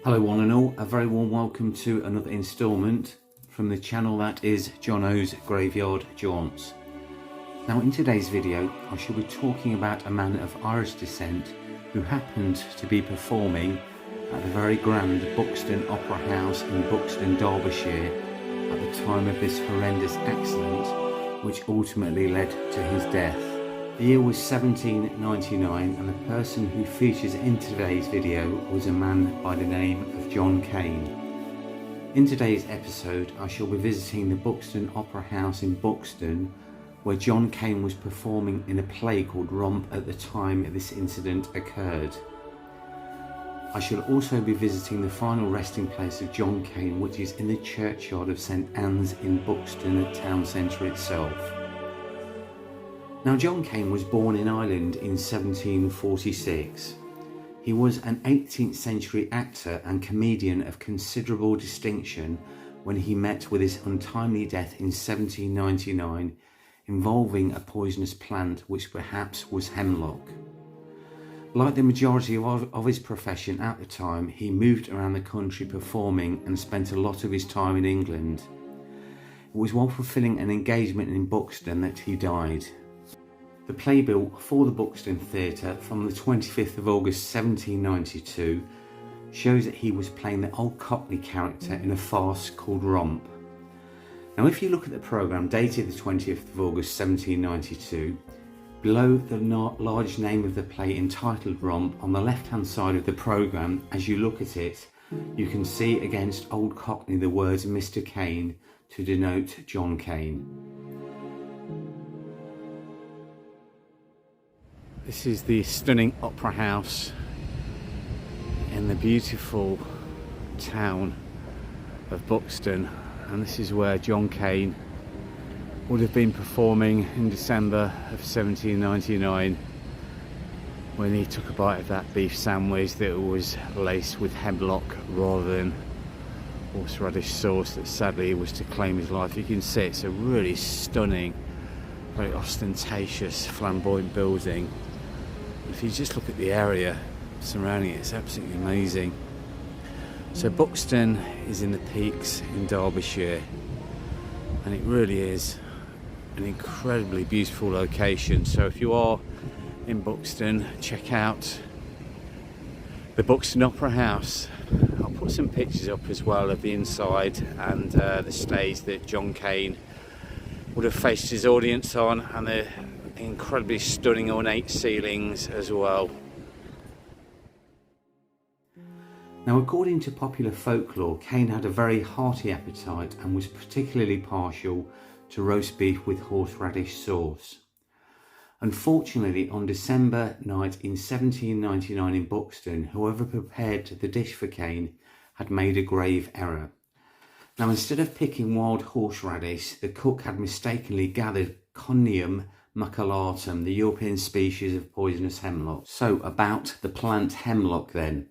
Hello one and all, a very warm welcome to another instalment from the channel that is John O's Graveyard Jaunts. Now in today's video I shall be talking about a man of Irish descent who happened to be performing at the very grand Buxton Opera House in Buxton, Derbyshire at the time of this horrendous accident which ultimately led to his death. The year was 1799 and the person who features in today's video was a man by the name of John Kane. In today's episode I shall be visiting the Buxton Opera House in Buxton where John Kane was performing in a play called Romp at the time this incident occurred. I shall also be visiting the final resting place of John Kane, which is in the churchyard of St Anne's in Buxton, the town centre itself. Now John Kane was born in Ireland in 1746. He was an 18th century actor and comedian of considerable distinction when he met with his untimely death in 1799 involving a poisonous plant which perhaps was hemlock. Like the majority of his profession at the time, he moved around the country performing and spent a lot of his time in England. It was while fulfilling an engagement in Buxton that he died. The playbill for the Buxton Theatre from the 25th of August 1792 shows that he was playing the Old Cockney character in a farce called Romp. Now if you look at the programme dated the 20th of August 1792, below the large name of the play entitled Romp on the left hand side of the programme, as you look at it, you can see against Old Cockney the words Mr Kane to denote John Kane. This is the stunning opera house in the beautiful town of Buxton, and this is where John Kane would have been performing in December of 1799 when he took a bite of that beef sandwich that was laced with hemlock rather than horseradish sauce that sadly was to claim his life. You can see it's a really stunning, very ostentatious, flamboyant building. If you just look at the area surrounding it, it's absolutely amazing. So Buxton is in the peaks in Derbyshire, and it really is an incredibly beautiful location. So if you are in Buxton, check out the Buxton Opera House. I'll put some pictures up as well of the inside and the stage that John Kane would have faced his audience on, and the incredibly stunning ornate ceilings as well. Now according to popular folklore, Kane had a very hearty appetite and was particularly partial to roast beef with horseradish sauce. Unfortunately, on December night in 1799 in Buxton, whoever prepared the dish for Kane had made a grave error. Now instead of picking wild horseradish, the cook had mistakenly gathered Connium maculatum, the European species of poisonous hemlock. So about the plant hemlock then.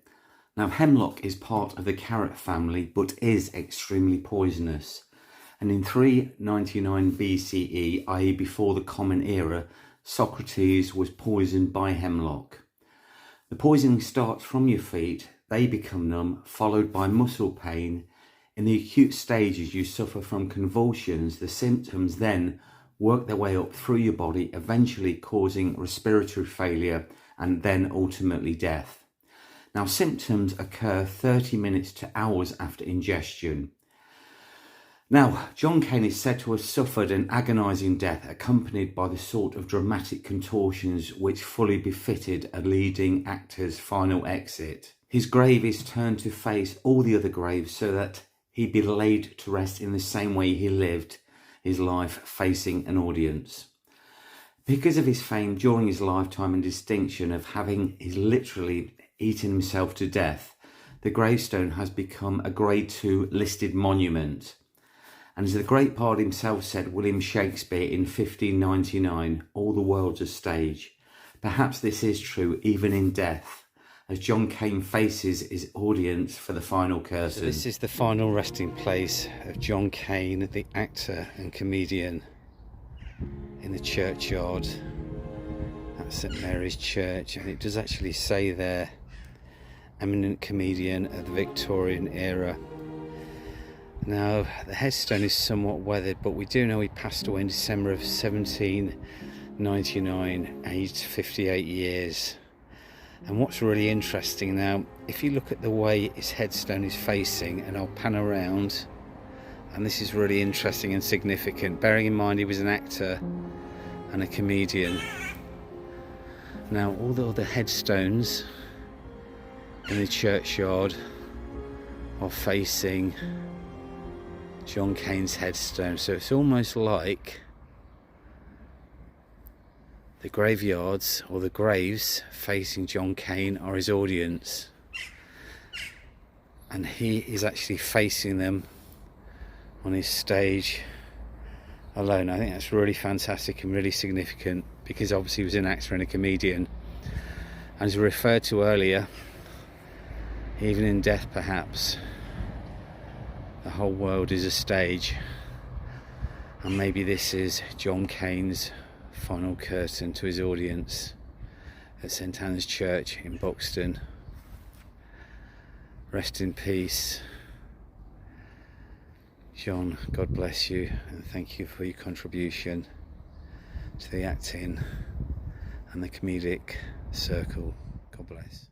Now hemlock is part of the carrot family but is extremely poisonous. And in 399 BCE, i.e. before the Common Era, Socrates was poisoned by hemlock. The poisoning starts from your feet, they become numb, followed by muscle pain. In the acute stages you suffer from convulsions. The symptoms then work their way up through your body, eventually causing respiratory failure and then ultimately death. Now symptoms occur 30 minutes to hours after ingestion. Now John Kane is said to have suffered an agonising death accompanied by the sort of dramatic contortions which fully befitted a leading actor's final exit. His grave is turned to face all the other graves so that he be laid to rest in the same way he lived his life, facing an audience. Because of his fame during his lifetime and distinction of having literally eaten himself to death, the gravestone has become a Grade 2 listed monument. And as the great bard himself said, William Shakespeare in 1599, all the world's a stage. Perhaps this is true even in death, as John Kane faces his audience for the final curtain. So this is the final resting place of John Kane, the actor and comedian, in the churchyard at St Mary's Church, and it does actually say there eminent comedian of the Victorian era. Now, the headstone is somewhat weathered, but we do know he passed away in December of 1799, aged 58 years. And what's really interesting now, if you look at the way his headstone is facing, and I'll pan around, and this is really interesting and significant, bearing in mind he was an actor and a comedian. Now, all the other headstones in the churchyard are facing John Kane's headstone, so it's almost like the graveyards or the graves facing John Kane are his audience, and he is actually facing them on his stage alone. I think that's really fantastic and really significant, because obviously he was an actor and a comedian, and as we referred to earlier, even in death perhaps the whole world is a stage, and maybe this is John Kane's final curtain to his audience at St Anne's Church in Buxton. Rest in peace, John. God bless you, and thank you for your contribution to the acting and the comedic circle. God bless.